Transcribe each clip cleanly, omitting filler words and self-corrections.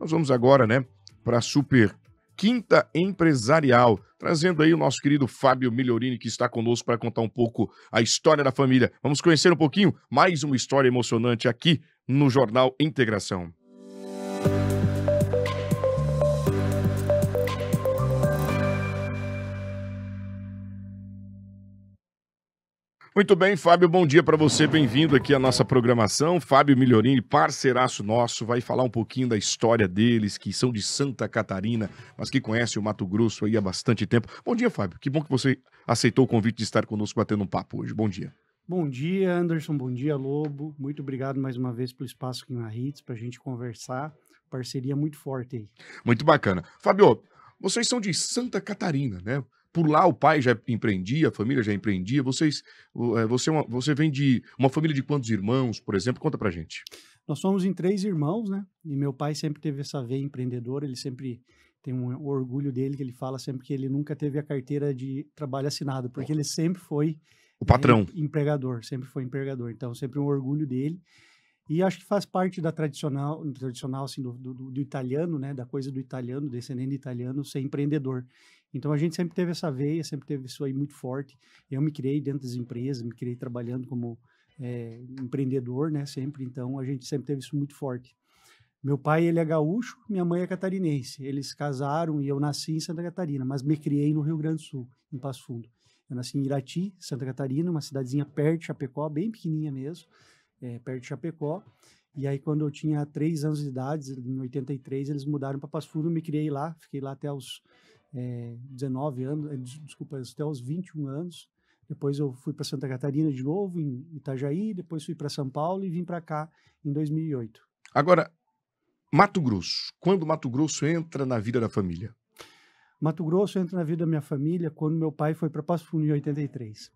Nós vamos agora, né, para a Super Quinta Empresarial, trazendo aí o nosso querido Fábio Migliorini, que está conosco para contar um pouco a história da família. Vamos conhecer um pouquinho mais uma história emocionante aqui no Jornal Integração. Muito bem, Fábio, bom dia para você, bem-vindo aqui à nossa programação. Fábio Migliorini, parceiraço nosso, vai falar um pouquinho da história deles, que são de Santa Catarina, mas que conhecem o Mato Grosso aí há bastante tempo. Bom dia, Fábio, que bom que você aceitou o convite de estar conosco batendo um papo hoje. Bom dia. Bom dia, Anderson. Bom dia, Lobo. Muito obrigado mais uma vez pelo espaço aqui na Hits para a gente conversar. Parceria muito forte aí. Muito bacana. Fábio, vocês são de Santa Catarina, né? Por lá o pai já empreendia, a família já empreendia. Você vem de uma família de quantos irmãos, por exemplo? Conta pra gente. Nós somos em 3 irmãos, né? E meu pai sempre teve essa veia empreendedora. Ele sempre tem um orgulho dele, que ele fala sempre que ele nunca teve a carteira de trabalho assinado, porque ele sempre foi O patrão. empregador, sempre foi empregador. Então, sempre um orgulho dele. E acho que faz parte da tradicional assim, do italiano, né? Da coisa do italiano, descendente italiano, ser empreendedor. Então a gente sempre teve essa veia, sempre teve isso aí muito forte. Eu me criei dentro das empresas, me criei trabalhando como empreendedor, né? Sempre. Então a gente sempre teve isso muito forte. Meu pai, ele é gaúcho, minha mãe é catarinense. Eles casaram e eu nasci em Santa Catarina, mas me criei no Rio Grande do Sul, em Passo Fundo. Eu nasci em Irati, Santa Catarina, uma cidadezinha perto de Chapecó, bem pequenininha mesmo, perto de Chapecó. E aí, quando eu tinha 3 anos de idade, em 83, eles mudaram para Passo Fundo, eu me criei lá, fiquei lá até os 19 anos, desculpa, até os 21 anos. Depois eu fui para Santa Catarina de novo, em Itajaí, depois fui para São Paulo e vim para cá em 2008. Agora, Mato Grosso. Quando Mato Grosso entra na vida da família? Mato Grosso entra na vida da minha família quando meu pai foi para Passo Fundo em 83.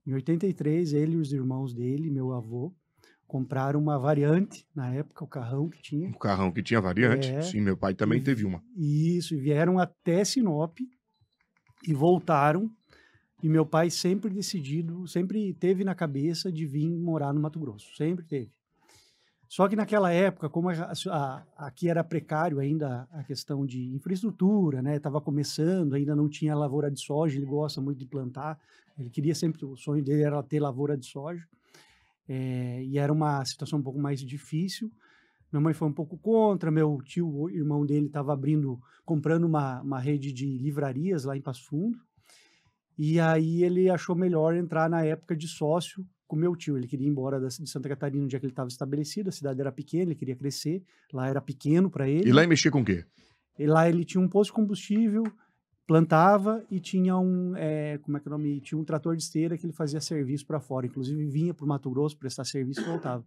Em 83, ele e os irmãos dele, meu avô, compraram uma variante, na época, o carrão que tinha. Um carrão que tinha variante? É, Sim, meu pai também teve uma. Isso, e vieram até Sinop e voltaram. E meu pai sempre decidido, sempre teve na cabeça de vir morar no Mato Grosso, sempre teve. Só que naquela época, como aqui era precário ainda a questão de infraestrutura, né? Estava começando, ainda não tinha lavoura de soja, ele gosta muito de plantar, ele queria sempre, o sonho dele era ter lavoura de soja, e era uma situação um pouco mais difícil. Minha mãe foi um pouco contra, meu tio, o irmão dele, estava comprando uma rede de livrarias lá em Passo Fundo, e aí ele achou melhor entrar na época de sócio com meu tio. Ele queria ir embora de Santa Catarina onde é que ele estava estabelecido, a cidade era pequena, ele queria crescer, lá era pequeno para E lá ele. em mexer com o quê? E lá ele tinha um posto de combustível, plantava e tinha como é que é o nome? Tinha um trator de esteira que ele fazia serviço para fora, inclusive vinha para o Mato Grosso prestar serviço e voltava.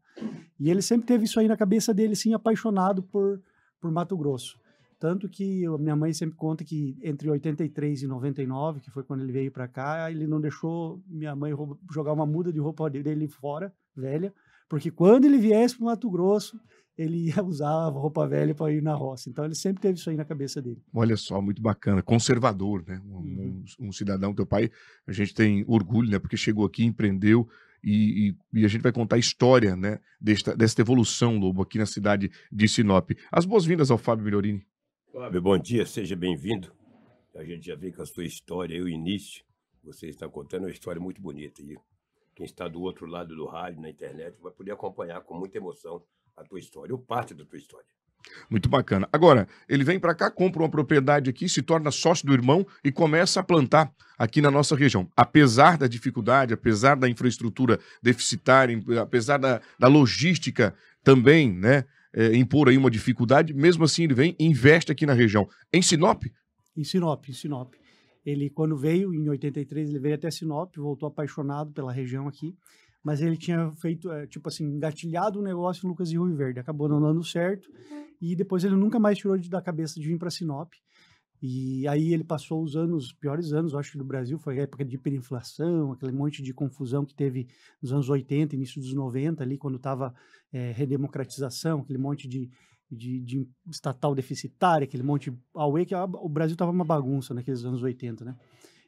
E ele sempre teve isso aí na cabeça dele, sim, apaixonado por Mato Grosso. Tanto que minha mãe sempre conta que entre 83 e 99, que foi quando ele veio para cá, ele não deixou minha mãe jogar uma muda de roupa dele fora, velha, porque quando ele viesse para o Mato Grosso, ele ia usar a roupa velha para ir na roça. Então ele sempre teve isso aí na cabeça dele. Olha só, muito bacana. Conservador, né? Um cidadão, teu pai, a gente tem orgulho, né? Porque chegou aqui, empreendeu e a gente vai contar a história, né? Desta evolução, Lobo, aqui na cidade de Sinop. As boas-vindas ao Fábio Migliorini. Fábio, bom dia, seja bem-vindo. A gente já vê com a sua história, o início, você está contando uma história muito bonita. E quem está do outro lado do rádio, na internet, vai poder acompanhar com muita emoção a tua história, ou parte da tua história. Muito bacana. Agora, ele vem para cá, compra uma propriedade aqui, se torna sócio do irmão e começa a plantar aqui na nossa região. Apesar da dificuldade, apesar da infraestrutura deficitária, apesar da logística também, né? Impor aí uma dificuldade, mesmo assim ele vem e investe aqui na região. Em Sinop? Em Sinop. Ele, quando veio, em 83, ele veio até Sinop, voltou apaixonado pela região aqui, mas ele tinha feito, tipo assim, engatilhado um negócio em Lucas e Rio Verde, acabou não dando certo, e depois ele nunca mais tirou da cabeça de vir para Sinop. E aí ele passou os piores anos, acho que do Brasil, foi a época de hiperinflação, aquele monte de confusão que teve nos anos 80, início dos 90, ali, quando estava redemocratização, aquele monte de estatal deficitária, aquele monte de auê, que o Brasil estava uma bagunça naqueles anos 80, né?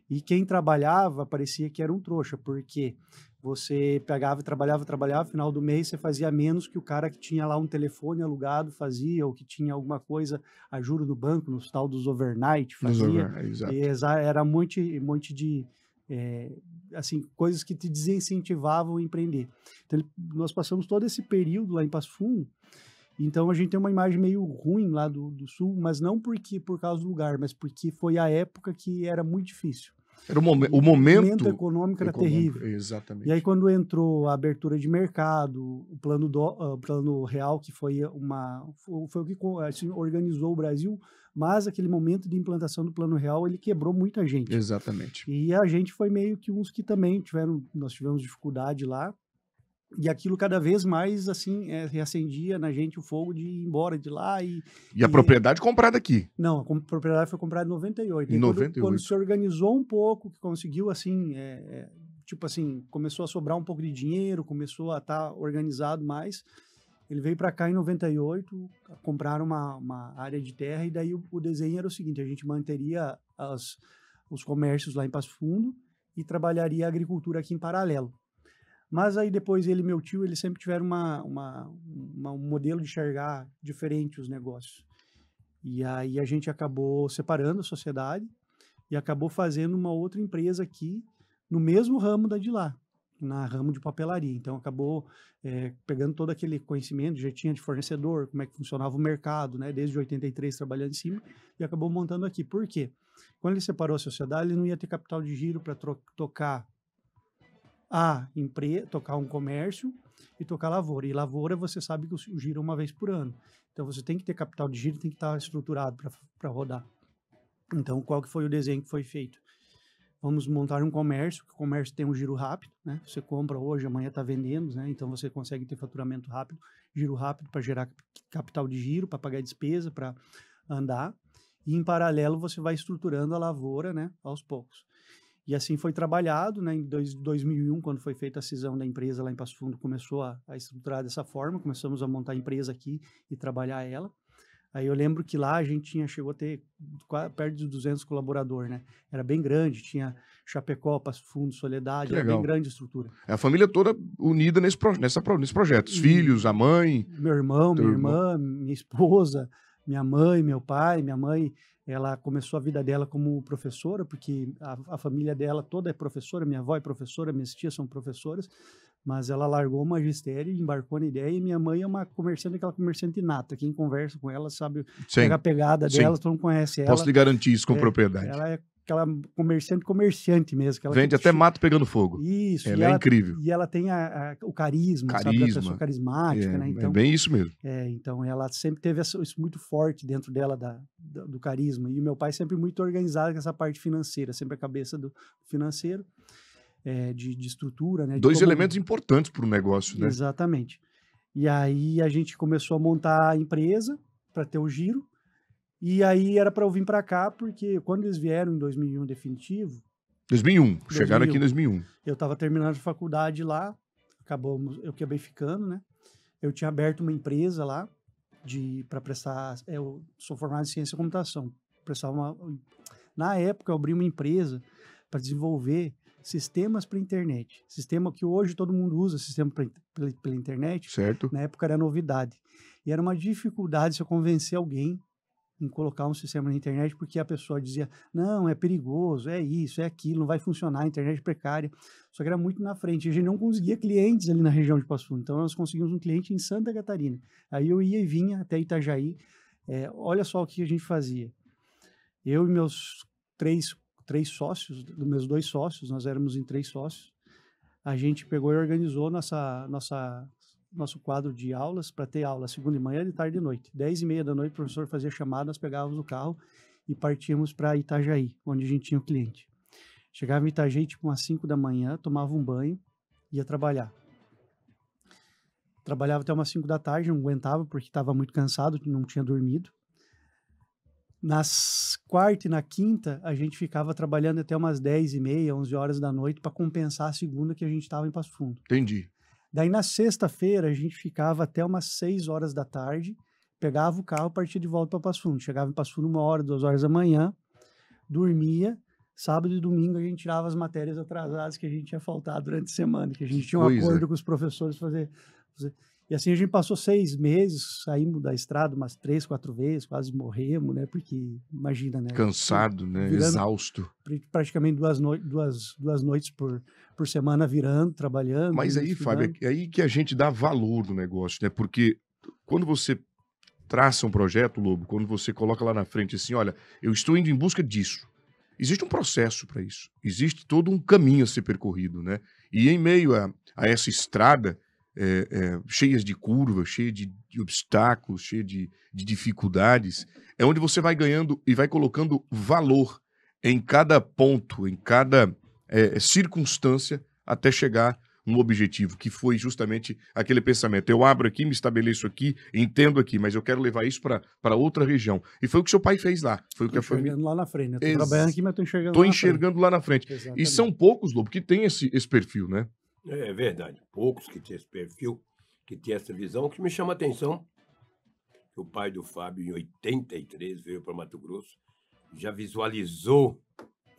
E quem trabalhava parecia que era um trouxa, porque você pegava e trabalhava, final do mês você fazia menos que o cara que tinha lá um telefone alugado fazia, ou que tinha alguma coisa a juro no banco, nos tal dos overnight fazia. Exato. Era um monte de assim, coisas que te desincentivavam a empreender. Então, nós passamos todo esse período lá em Passo Fundo. Então a gente tem uma imagem meio ruim lá do Sul, mas não por causa do lugar, mas porque foi a época que era muito difícil. Era o momento Econômico era terrível. Exatamente. E aí quando entrou a abertura de mercado, o plano real, que foi o que assim, organizou o Brasil, mas aquele momento de implantação do plano real, ele quebrou muita gente. Exatamente. E a gente foi meio que uns que também nós tivemos dificuldade lá. E aquilo cada vez mais, assim, reacendia na gente o fogo de ir embora de lá. E a propriedade comprada aqui? Não, a propriedade foi comprada em 98. Em 98. Quando se organizou um pouco, que conseguiu, assim, tipo assim, começou a sobrar um pouco de dinheiro, começou a estar organizado mais, ele veio para cá em 98, compraram uma área de terra, e daí o desenho era o seguinte: a gente manteria os comércios lá em Passo Fundo e trabalharia a agricultura aqui em paralelo. Mas aí depois ele e meu tio, eles sempre tiveram um modelo de enxergar diferente os negócios. E aí a gente acabou separando a sociedade e acabou fazendo uma outra empresa aqui no mesmo ramo da de lá, na ramo de papelaria. Então acabou pegando todo aquele conhecimento, já tinha de fornecedor, como é que funcionava o mercado, né? Desde 83 trabalhando em cima, e acabou montando aqui. Por quê? Quando ele separou a sociedade, ele não ia ter capital de giro para tocar tocar um comércio e tocar lavoura. E lavoura, você sabe que o giro é uma vez por ano. Então, você tem que ter capital de giro, tem que estar estruturado para rodar. Então, qual que foi o desenho que foi feito? Vamos montar um comércio, que o comércio tem um giro rápido, né? Você compra hoje, amanhã está vendendo, né? Então, você consegue ter faturamento rápido, giro rápido para gerar capital de giro, para pagar despesa, para andar. E, em paralelo, você vai estruturando a lavoura, né? Aos poucos. E assim foi trabalhado, né? Em 2001, quando foi feita a cisão da empresa lá em Passo Fundo, começou a estruturar dessa forma, começamos a montar a empresa aqui e trabalhar ela. Aí eu lembro que lá a gente chegou a ter perto de 200 colaboradores, né? Era bem grande, tinha Chapecó, Passo Fundo, Soledade, era bem grande a estrutura. É a família toda unida nesse projeto, os filhos, a mãe... Meu irmão, minha irmã, minha esposa, minha mãe, meu pai. Minha mãe, ela começou a vida dela como professora, porque a família dela toda é professora, minha avó é professora, minhas tias são professoras, mas ela largou o magistério, embarcou na ideia, e minha mãe é uma comerciante, aquela comerciante nata. Quem conversa com ela sabe a pegada dela, todo mundo conhece ela. Posso lhe garantir isso com propriedade. Ela é aquela comerciante mesmo. Vende até mato pegando fogo. Isso. Ela é incrível. E ela tem o carisma, sabe? A pessoa carismática, né? Então, é bem isso mesmo. Então ela sempre teve isso muito forte dentro dela, do carisma. E o meu pai sempre muito organizado com essa parte financeira, sempre a cabeça do financeiro, de estrutura, né? Dois elementos importantes para o negócio, né? Exatamente. E aí a gente começou a montar a empresa para ter o giro. E aí era para eu vir para cá, porque quando eles vieram em 2001 definitivo... 2001, chegaram aqui em 2001. Eu estava terminando a faculdade lá, eu acabei ficando, né? Eu tinha aberto uma empresa lá para prestar... Eu sou formado em ciência e computação. Na época, eu abri uma empresa para desenvolver sistemas para internet. Sistema que hoje todo mundo usa, sistema pela internet. Certo. Na época era novidade. E era uma dificuldade se eu convencer alguém em colocar um sistema na internet, porque a pessoa dizia, não, é perigoso, é isso, é aquilo, não vai funcionar, a internet é precária. Só que era muito na frente. A gente não conseguia clientes ali na região de Passo Fundo. Então, nós conseguimos um cliente em Santa Catarina. Aí eu ia e vinha até Itajaí. Olha só o que a gente fazia. Eu e meus três sócios, meus 2 sócios, nós éramos em 3 sócios, a gente pegou e organizou nosso quadro de aulas para ter aula segunda de manhã, de tarde e de noite. 10h30 da noite, o professor fazia chamada, nós pegávamos o carro e partíamos para Itajaí, onde a gente tinha o cliente. Chegava em Itajaí, tipo umas 5 da manhã, tomava um banho, ia trabalhar. Trabalhava até umas 5 da tarde, não aguentava porque estava muito cansado, não tinha dormido. Nas quarta e na quinta, a gente ficava trabalhando até umas 10h30, 11 horas da noite para compensar a segunda que a gente estava em Passo Fundo. Entendi. Daí, na sexta-feira, a gente ficava até umas 6 horas da tarde, pegava o carro e partia de volta para Passo Fundo. Chegava em Passo Fundo 1 hora, 2 horas da manhã, dormia, sábado e domingo a gente tirava as matérias atrasadas que a gente tinha faltado durante a semana, que a gente tinha um Pois é. acordo com os professores fazer. E assim a gente passou 6 meses, saímos da estrada umas 3, 4 vezes, quase morremos, né? Porque, imagina, né? Cansado, né? Virando Exausto. praticamente duas noites por semana virando, trabalhando. Mas aí, Fábio, é aí que a gente dá valor no negócio, né? Porque quando você traça um projeto, Lobo, quando você coloca lá na frente assim, olha, eu estou indo em busca disso. Existe um processo para isso. Existe todo um caminho a ser percorrido, né? E em meio a essa estrada cheias de curvas, cheia de obstáculos, cheia de dificuldades, é onde você vai ganhando e vai colocando valor em cada ponto, em cada circunstância, até chegar no objetivo, que foi justamente aquele pensamento. Eu abro aqui, me estabeleço aqui, entendo aqui, mas eu quero levar isso para outra região. E foi o que seu pai fez lá. Foi o que a família... enxergando lá na frente, né? Tô trabalhando aqui, mas tô enxergando Tô lá na enxergando lá na frente. Exatamente. E são poucos, Lobo, que têm esse perfil, né? É verdade. Poucos que têm esse perfil, que têm essa visão. O que me chama a atenção, que o pai do Fábio, em 83, veio para Mato Grosso, já visualizou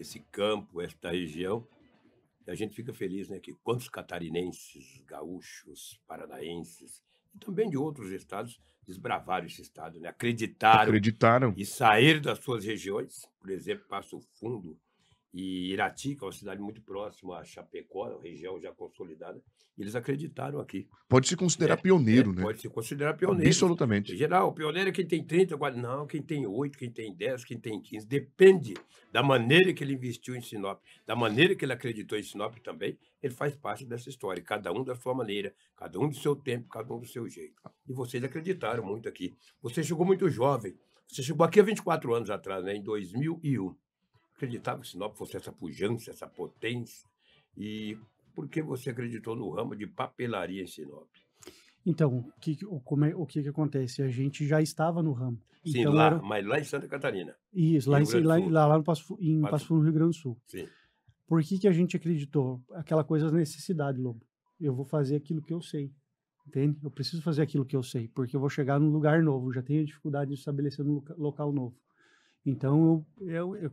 esse campo, esta região. E a gente fica feliz, né? Que quantos catarinenses, gaúchos, paranaenses, e também de outros estados, desbravaram esse estado, né? Acreditaram e saíram das suas regiões. Por exemplo, Passo Fundo e Irati, que é uma cidade muito próxima a Chapecó, uma região já consolidada, e eles acreditaram aqui. Pode se considerar pioneiro, né? Pode se considerar pioneiro. Absolutamente. Em geral, o pioneiro é quem tem 30, agora não, quem tem 8, quem tem 10, quem tem 15. Depende da maneira que ele investiu em Sinop, da maneira que ele acreditou em Sinop também, ele faz parte dessa história. Cada um da sua maneira, cada um do seu tempo, cada um do seu jeito. E vocês acreditaram muito aqui. Você chegou muito jovem. Você chegou aqui há 24 anos atrás, né? Em 2001. Acreditava que Sinop fosse essa pujança, essa potência. E por que você acreditou no ramo de papelaria em Sinop? Então, o que acontece? A gente já estava no ramo. Sim, então, lá, mas lá em Santa Catarina. Isso, lá no Passo Fundo, no Rio Grande do Sul. Sim. Por que a gente acreditou? Aquela coisa da necessidade, Lobo. Eu vou fazer aquilo que eu sei. Entende? Eu preciso fazer aquilo que eu sei, porque eu vou chegar num lugar novo. Já tenho dificuldade de estabelecer um local novo. Então,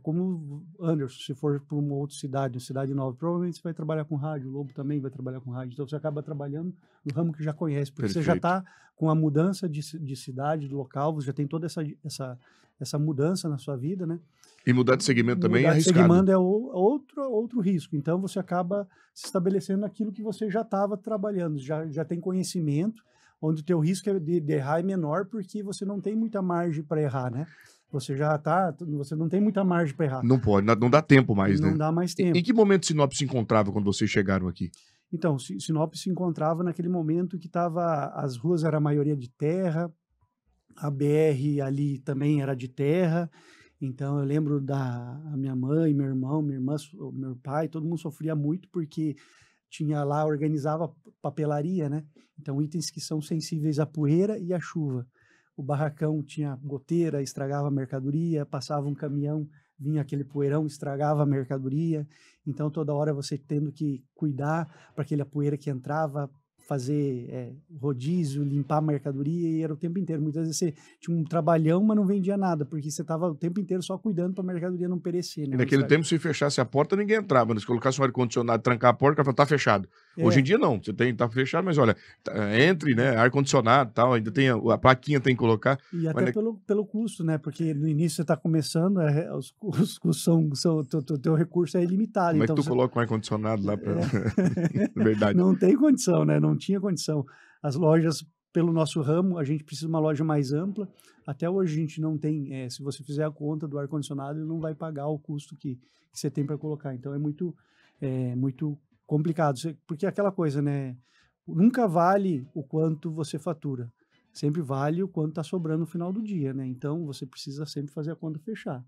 como Anderson, se for para uma outra cidade nova, provavelmente você vai trabalhar com rádio, o Lobo também vai trabalhar com rádio. Então, você acaba trabalhando no ramo que já conhece, porque Perfeito. você já está com a mudança de cidade, de local, você já tem toda essa mudança na sua vida, né? E mudar de segmento também é Mudar de arriscado. segmento é outro risco. Então, você acaba se estabelecendo naquilo que você já estava trabalhando, já tem conhecimento, onde o teu risco de errar é menor, porque você não tem muita margem para errar, né? Você não tem muita margem para errar. Não pode, não dá tempo mais, né? Não dá mais tempo. Em que momento Sinop se encontrava quando vocês chegaram aqui? Então, Sinop se encontrava naquele momento que as ruas eram a maioria de terra, a BR ali também era de terra. Então, eu lembro a minha mãe, meu irmão, minha irmã, meu pai, todo mundo sofria muito porque organizava papelaria, né? Então, itens que são sensíveis à poeira e à chuva. O barracão tinha goteira, estragava a mercadoria, passava um caminhão, vinha aquele poeirão, estragava a mercadoria. Então, toda hora você tendo que cuidar para aquela poeira que entrava, fazer rodízio, limpar a mercadoria, e era o tempo inteiro. Muitas vezes você tinha um trabalhão, mas não vendia nada, porque você estava o tempo inteiro só cuidando para a mercadoria não perecer. Né? E naquele tempo, se fechasse a porta, ninguém entrava. Se colocasse um ar-condicionado, trancar a porta, falava, tá fechado. Hoje em dia, não. Você tá fechado, mas olha, entre, né? Ar-condicionado e tal, ainda tem a plaquinha, tem que colocar. E até pelo custo, né? Porque no início você está começando, os custos teu recurso é ilimitado. Como então é que tu coloca um ar-condicionado lá para... Verdade. Não tem condição, né? Não tinha condição. As lojas, pelo nosso ramo, a gente precisa de uma loja mais ampla. Até hoje a gente não tem, se você fizer a conta do ar-condicionado, ele não vai pagar o custo que você tem para colocar. Então é muito complicado, porque é aquela coisa, né? Nunca vale o quanto você fatura. Sempre vale o quanto está sobrando no final do dia, né? Então você precisa sempre fazer a conta fechar.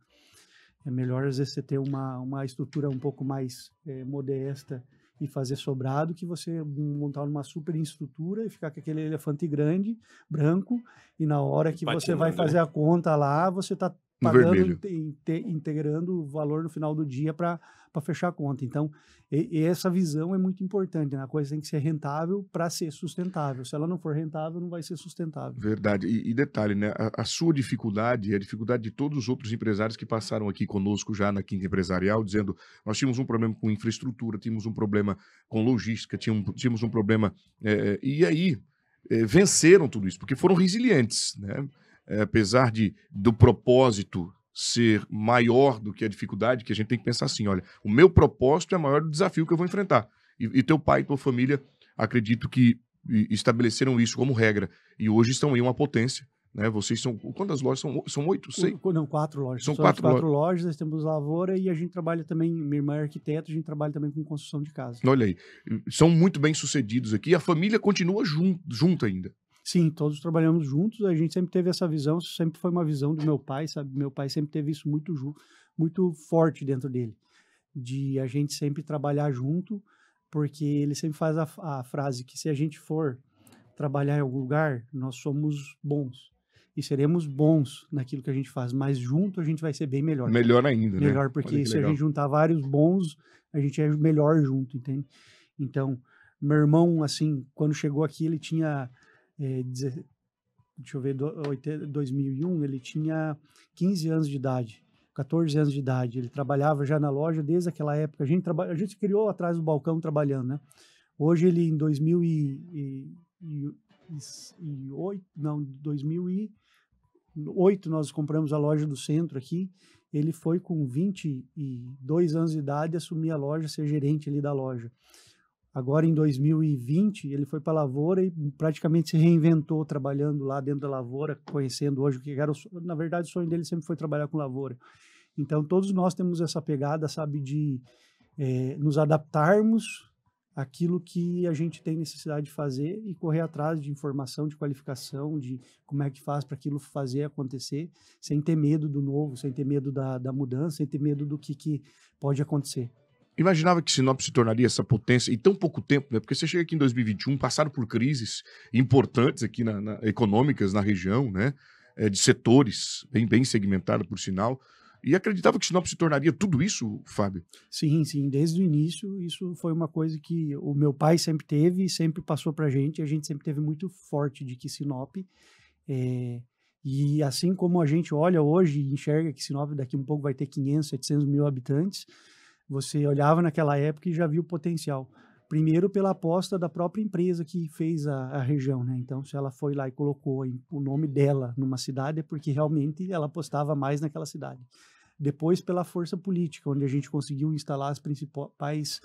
É melhor, às vezes, você ter uma estrutura um pouco mais modesta e fazer sobrado, que você montar uma super estrutura e ficar com aquele elefante grande, branco, e na hora que você vai fazer a conta lá, você está pagando, vermelho. integrando o valor no final do dia para fechar a conta. Então, e essa visão é muito importante, né? A coisa tem que ser rentável para ser sustentável. Se ela não for rentável, não vai ser sustentável. Verdade. E detalhe, né? A sua dificuldade é a dificuldade de todos os outros empresários que passaram aqui conosco já na Quinta Empresarial, dizendo: nós tínhamos um problema com infraestrutura, tínhamos um problema com logística, tínhamos um problema. E aí venceram tudo isso, porque foram resilientes, né? Apesar do propósito ser maior do que a dificuldade, que a gente tem que pensar assim: olha, o meu propósito é maior do desafio que eu vou enfrentar. E teu pai e tua família, acredito que estabeleceram isso como regra. E hoje estão aí uma potência, né? Vocês são... Quantas lojas são? São 8? Não, 4 lojas. São Somos 4 lojas, nós temos lavoura e a gente trabalha também, minha irmã é arquiteta, a gente trabalha também com construção de casa. Olha aí, são muito bem sucedidos aqui, a família continua junto ainda. Sim, todos trabalhamos juntos, a gente sempre teve essa visão, isso sempre foi uma visão do meu pai, sabe? Meu pai sempre teve isso muito forte dentro dele, de a gente sempre trabalhar junto, porque ele sempre faz a frase que se a gente for trabalhar em algum lugar, nós somos bons e seremos bons naquilo que a gente faz, mas junto a gente vai ser bem melhor. Melhor ainda, né? Melhor, porque se a gente juntar vários bons, a gente é melhor junto, entende? Então, meu irmão, assim, quando chegou aqui, ele tinha... deixa eu ver, 2001, ele tinha 15 anos de idade, 14 anos de idade. Ele trabalhava já na loja desde aquela época. A gente criou atrás do balcão trabalhando, né? Hoje ele, em 2008, nós compramos a loja do centro aqui. Ele foi com 22 anos de idade assumir a loja, ser gerente ali da loja. Agora, em 2020, ele foi para a lavoura e praticamente se reinventou trabalhando lá dentro da lavoura, conhecendo hoje o que era. Na verdade, o sonho dele sempre foi trabalhar com lavoura. Então, todos nós temos essa pegada, sabe, de nos adaptarmos àquilo que a gente tem necessidade de fazer e correr atrás de informação, de qualificação, de como é que faz para aquilo fazer acontecer, sem ter medo do novo, sem ter medo da mudança, sem ter medo do que pode acontecer. Imaginava que Sinop se tornaria essa potência em tão pouco tempo, né? Porque você chega aqui em 2021, passaram por crises importantes aqui econômicas na região, né? De setores, bem segmentado, por sinal. E acreditava que Sinop se tornaria tudo isso, Fábio? Sim, desde o início, isso foi uma coisa que o meu pai sempre teve e sempre passou pra gente, e a gente sempre teve muito forte de que Sinop, e assim como a gente olha hoje e enxerga que Sinop daqui um pouco vai ter 500, 700 mil habitantes, você olhava naquela época e já viu o potencial. Primeiro pela aposta da própria empresa que fez a região, né? Então, se ela foi lá e colocou o nome dela numa cidade, é porque realmente ela apostava mais naquela cidade. Depois pela força política, onde a gente conseguiu instalar as principais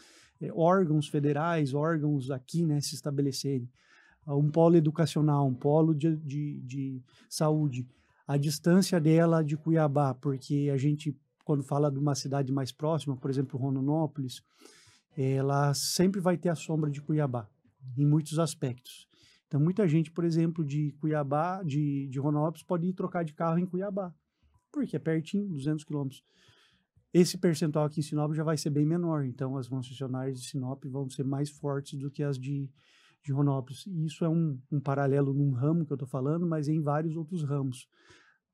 órgãos federais, órgãos aqui, né, se estabelecerem. Um polo educacional, um polo de saúde. A distância dela de Cuiabá, porque a gente, quando fala de uma cidade mais próxima, por exemplo, Rondonópolis, ela sempre vai ter a sombra de Cuiabá, em muitos aspectos. Então, muita gente, por exemplo, de Cuiabá, de Rondonópolis, pode ir trocar de carro em Cuiabá, porque é pertinho, 200 quilômetros. Esse percentual aqui em Sinop já vai ser bem menor, então as concessionárias de Sinop vão ser mais fortes do que as de Rondonópolis. E isso é um paralelo num ramo que eu estou falando, mas em vários outros ramos.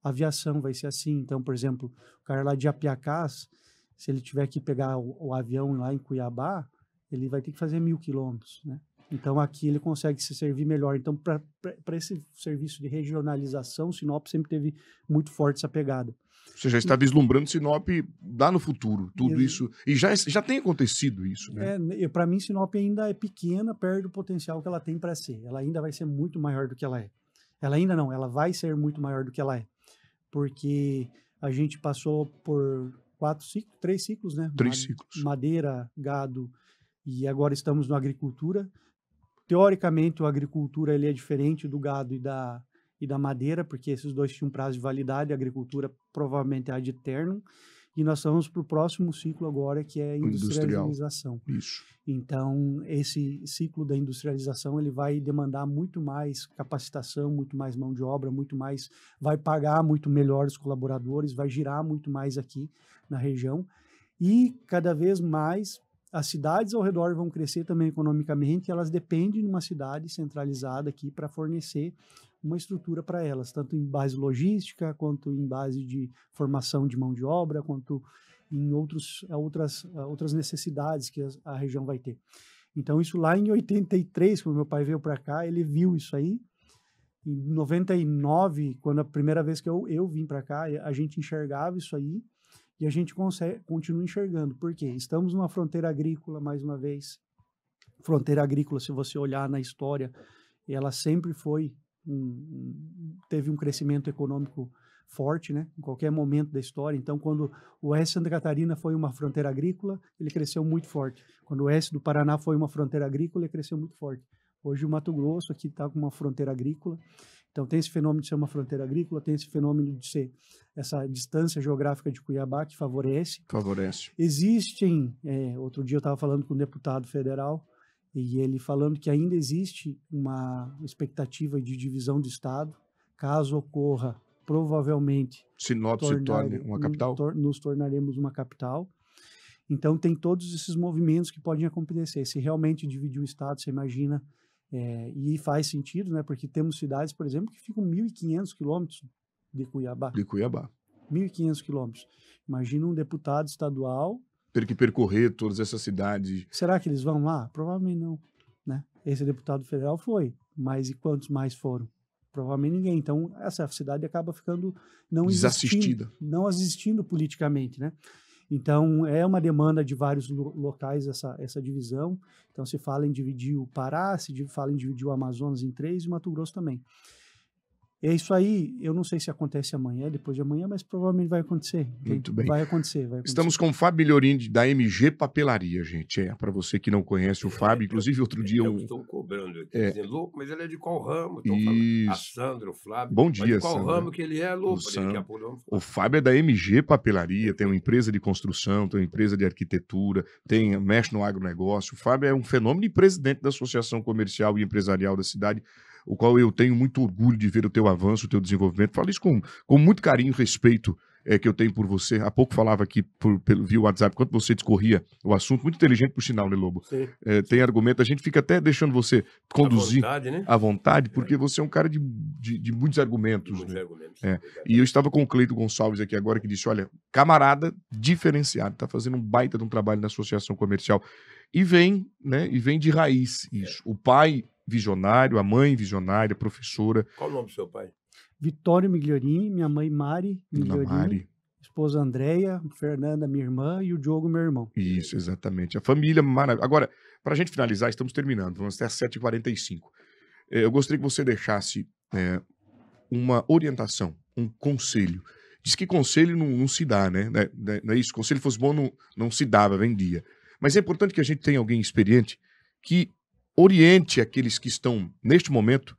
A aviação vai ser assim, então, por exemplo, o cara lá de Apiacás, se ele tiver que pegar o avião lá em Cuiabá, ele vai ter que fazer 1.000 quilômetros, né? Então, aqui ele consegue se servir melhor. Então, para esse serviço de regionalização, Sinop sempre teve muito forte essa pegada. Você já está vislumbrando Sinop lá no futuro, tudo isso. E já tem acontecido isso, né? Para mim, Sinop ainda é pequena, perto do potencial que ela tem para ser. Ela ainda vai ser muito maior do que ela é. Ela ainda não, ela vai ser muito maior do que ela é. Porque a gente passou por 3 ciclos, né? 3 ciclos. Madeira, gado, e agora estamos na agricultura. Teoricamente, a agricultura ele é diferente do gado e da madeira, porque esses dois tinham prazo de validade, a agricultura provavelmente é ad eternum, e nós estamos para o próximo ciclo agora, que é a industrialização. Isso. Então, esse ciclo da industrialização, ele vai demandar muito mais capacitação, muito mais mão de obra, vai pagar muito melhor os colaboradores, vai girar muito mais aqui na região, e cada vez mais as cidades ao redor vão crescer também economicamente, e elas dependem de uma cidade centralizada aqui para fornecer uma estrutura para elas, tanto em base logística, quanto em base de formação de mão de obra, quanto em outras necessidades que a região vai ter. Então, isso lá em 83, quando meu pai veio para cá, ele viu isso aí. Em 99, quando a primeira vez que eu vim para cá, a gente enxergava isso aí e a gente continua enxergando. Por quê? Estamos numa fronteira agrícola, mais uma vez. Fronteira agrícola, se você olhar na história, ela sempre teve um crescimento econômico forte, né? Em qualquer momento da história. Então, quando o oeste de Santa Catarina foi uma fronteira agrícola, ele cresceu muito forte. Quando o oeste do Paraná foi uma fronteira agrícola, ele cresceu muito forte. Hoje o Mato Grosso aqui está com uma fronteira agrícola. Então, tem esse fenômeno de ser uma fronteira agrícola, tem esse fenômeno de ser essa distância geográfica de Cuiabá que favorece. Favorece. Existem, outro dia eu estava falando com um deputado federal, e ele falando que ainda existe uma expectativa de divisão do Estado, caso ocorra, provavelmente... Sinop se torne uma capital? Nos tornaremos uma capital. Então, tem todos esses movimentos que podem acontecer. Se realmente dividir o Estado, você imagina, e faz sentido, né? Porque temos cidades, por exemplo, que ficam 1.500 quilômetros de Cuiabá. De Cuiabá. 1.500 quilômetros. Imagina um deputado estadual... ter que percorrer todas essas cidades. Será que eles vão lá? Provavelmente não, né? Esse deputado federal foi, mas e quantos mais foram? Provavelmente ninguém. Então, essa cidade acaba ficando desassistida. Não existindo politicamente, né? Então, é uma demanda de vários locais essa divisão. Então, se fala em dividir o Pará, se fala em dividir o Amazonas em 3 e o Mato Grosso também. É isso aí, eu não sei se acontece amanhã, depois de amanhã, mas provavelmente vai acontecer. Muito bem. Vai acontecer. Estamos com o Fábio Milhorim, da MG Papelaria, gente. Para você que não conhece o Fábio, inclusive outro dia... Estão cobrando aqui, dizendo, louco, mas ele é de qual ramo? Isso. A Sandra, o Flávio. Bom dia, mas de qual Sandra. ramo que ele é, louco? O Fábio é da MG Papelaria, tem uma empresa de construção, tem uma empresa de arquitetura, mexe no agronegócio. O Fábio é um fenômeno e presidente da Associação Comercial e Empresarial da cidade, o qual eu tenho muito orgulho de ver o teu avanço, o teu desenvolvimento. Falo isso com muito carinho e respeito que eu tenho por você. Há pouco falava aqui via WhatsApp, quando você discorria o assunto, muito inteligente por sinal, né, Lobo? Tem argumento, a gente fica até deixando você conduzir à vontade, porque você é um cara de muitos argumentos. Muitos né? argumentos. E eu estava com o Cleito Gonçalves aqui agora, que disse, olha, camarada diferenciado, está fazendo um baita de um trabalho na associação comercial. E vem de raiz isso. O pai visionário, a mãe visionária, professora. Qual o nome do seu pai? Vitório Migliorini, minha mãe Mari Migliorini, esposa Andréia, Fernanda, minha irmã, e o Diogo, meu irmão. Isso, exatamente. A família maravilhosa. Agora, para a gente finalizar, estamos terminando, vamos até às 7h45. Eu gostaria que você deixasse uma orientação, um conselho. Diz que conselho não se dá, né? Não é isso? Conselho fosse bom, não se dava, vendia. Mas é importante que a gente tenha alguém experiente que oriente aqueles que estão, neste momento,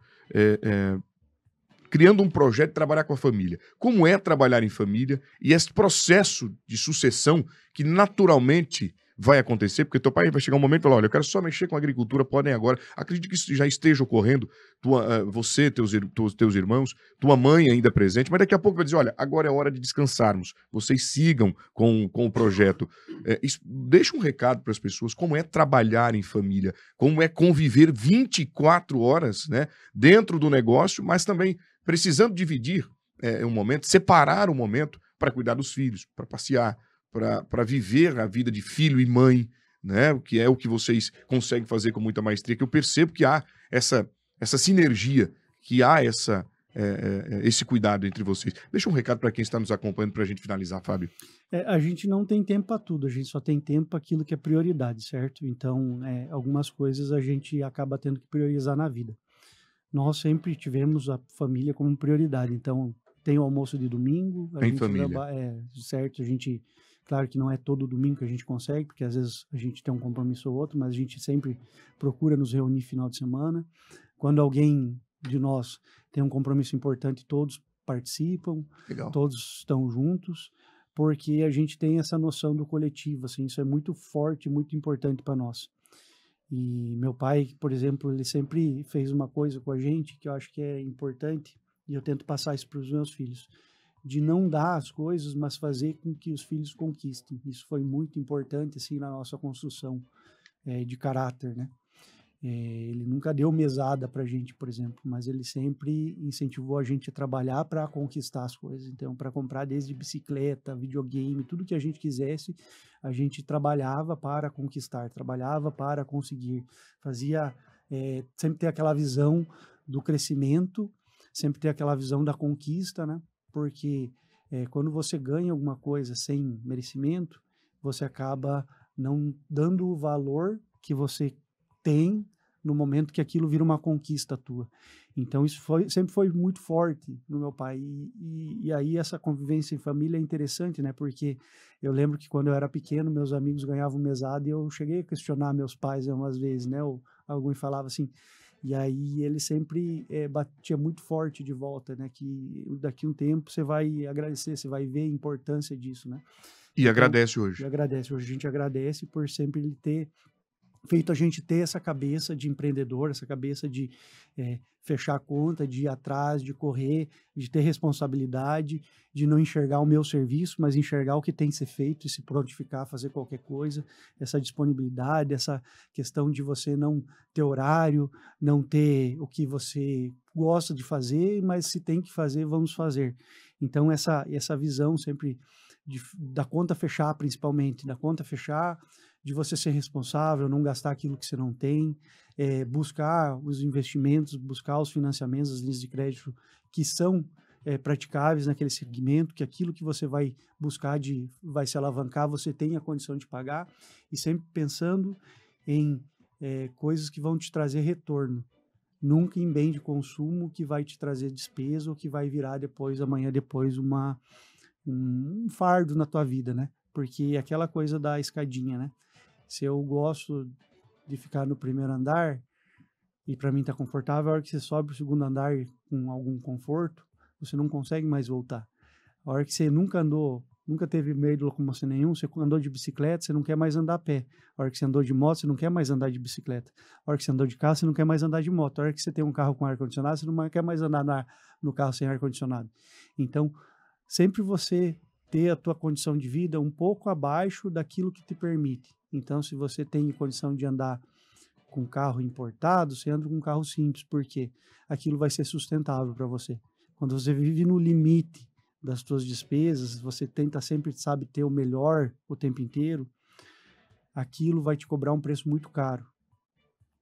criando um projeto de trabalhar com a família. Como é trabalhar em família e esse processo de sucessão que naturalmente vai acontecer, porque teu pai vai chegar um momento e falar, olha, eu quero só mexer com a agricultura, podem agora. Acredito que isso já esteja ocorrendo, você, teus irmãos, tua mãe ainda presente, mas daqui a pouco vai dizer, olha, agora é hora de descansarmos, vocês sigam com o projeto. Deixa um recado para as pessoas, como é trabalhar em família, como é conviver 24 horas, né, dentro do negócio, mas também precisando dividir um momento, separar um momento para cuidar dos filhos, para passear, para viver a vida de filho e mãe, né? O que é o que vocês conseguem fazer com muita maestria, que eu percebo que há essa sinergia, que há esse cuidado entre vocês. Deixa um recado para quem está nos acompanhando para a gente finalizar, Fábio. A gente não tem tempo para tudo, a gente só tem tempo para aquilo que é prioridade, certo? Então, algumas coisas a gente acaba tendo que priorizar na vida. Nós sempre tivemos a família como prioridade, então tem o almoço de domingo, a gente família. Certo, a gente... Claro que não é todo domingo que a gente consegue, porque às vezes a gente tem um compromisso ou outro, mas a gente sempre procura nos reunir final de semana. Quando alguém de nós tem um compromisso importante, todos participam, legal, todos estão juntos, porque a gente tem essa noção do coletivo, assim, isso é muito forte, muito importante para nós. E meu pai, por exemplo, ele sempre fez uma coisa com a gente que eu acho que é importante, e eu tento passar isso para os meus filhos, de não dar as coisas, mas fazer com que os filhos conquistem. Isso foi muito importante, assim, na nossa construção de caráter, né? Ele nunca deu mesada para a gente, por exemplo, mas ele sempre incentivou a gente a trabalhar para conquistar as coisas. Então, para comprar desde bicicleta, videogame, tudo que a gente quisesse, a gente trabalhava para conquistar, trabalhava para conseguir. Fazia sempre ter aquela visão do crescimento, sempre ter aquela visão da conquista, né? Porque quando você ganha alguma coisa sem merecimento, você acaba não dando o valor que você tem no momento que aquilo vira uma conquista tua. Então, isso sempre foi muito forte no meu pai. E aí, essa convivência em família é interessante, né? Porque eu lembro que quando eu era pequeno, meus amigos ganhavam mesada e eu cheguei a questionar meus pais algumas vezes, né? Ou alguém falava assim. E aí, ele sempre batia muito forte de volta, né? Que daqui a um tempo você vai agradecer, você vai ver a importância disso, né? E Então, agradece hoje. E agradece. Hoje a gente agradece por sempre ele ter feito a gente ter essa cabeça de empreendedor, essa cabeça de fechar a conta, de ir atrás, de correr, de ter responsabilidade, de não enxergar o meu serviço, mas enxergar o que tem que ser feito e se prontificar a fazer qualquer coisa, essa disponibilidade, essa questão de você não ter horário, não ter o que você gosta de fazer, mas se tem que fazer, vamos fazer. Então, essa visão sempre da conta fechar, principalmente, da conta fechar, de você ser responsável, não gastar aquilo que você não tem, buscar os investimentos, buscar os financiamentos, as linhas de crédito que são praticáveis naquele segmento, que aquilo que você vai buscar vai se alavancar, você tem a condição de pagar, e sempre pensando em coisas que vão te trazer retorno. Nunca em bem de consumo que vai te trazer despesa ou que vai virar amanhã depois um fardo na tua vida, né? Porque aquela coisa da escadinha, né? Se eu gosto de ficar no primeiro andar e para mim tá confortável, a hora que você sobe o segundo andar com algum conforto, você não consegue mais voltar. A hora que você nunca teve meio de locomoção nenhum, você andou de bicicleta, você não quer mais andar a pé. A hora que você andou de moto, você não quer mais andar de bicicleta. A hora que você andou de carro, você não quer mais andar de moto. A hora que você tem um carro com ar-condicionado, você não quer mais andar no carro sem ar-condicionado. Então, sempre você ter a tua condição de vida um pouco abaixo daquilo que te permite. Então, se você tem condição de andar com carro importado, você anda com um carro simples, porque aquilo vai ser sustentável para você. Quando você vive no limite das suas despesas, você tenta sempre, sabe, ter o melhor o tempo inteiro, aquilo vai te cobrar um preço muito caro.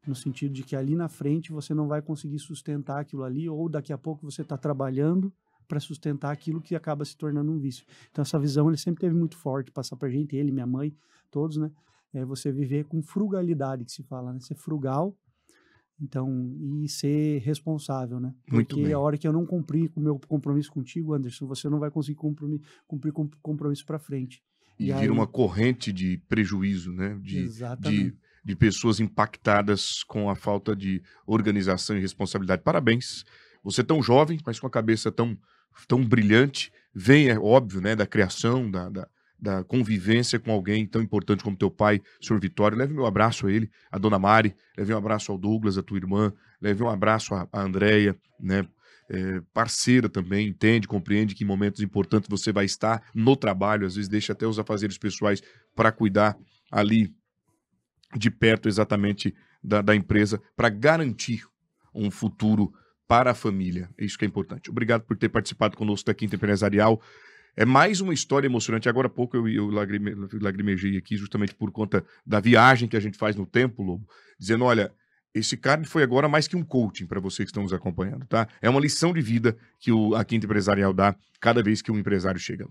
No sentido de que ali na frente você não vai conseguir sustentar aquilo ali, ou daqui a pouco você está trabalhando para sustentar aquilo que acaba se tornando um vício. Então, essa visão ele sempre teve muito forte, passar para a gente, ele, minha mãe, todos, né? Você viver com frugalidade, que se fala, né? Ser frugal, então, e ser responsável, né? Muito Porque bem. a hora que eu não cumprir com o meu compromisso contigo, Anderson, você não vai conseguir cumprir com o compromisso para frente. E vira uma corrente de prejuízo, né? Exatamente. De pessoas impactadas com a falta de organização e responsabilidade. Parabéns. Você é tão jovem, mas com a cabeça tão brilhante, vem, é óbvio, né, da criação, da convivência com alguém tão importante como teu pai, senhor Vitório. Leve meu abraço a ele, a dona Mari, leve um abraço ao Douglas, a tua irmã, leve um abraço a Andréia, né, parceira também, entende, compreende que em momentos importantes você vai estar no trabalho, às vezes deixa até os afazeres pessoais para cuidar ali de perto exatamente da empresa, para garantir um futuro para a família. É isso que é importante. Obrigado por ter participado conosco da Quinta Empresarial. É mais uma história emocionante. Agora há pouco eu lagrimejei aqui justamente por conta da viagem que a gente faz no tempo, Lobo, dizendo, olha, esse cara foi agora mais que um coaching para vocês que estão nos acompanhando, tá? É uma lição de vida que a Quinta Empresarial dá cada vez que um empresário chega.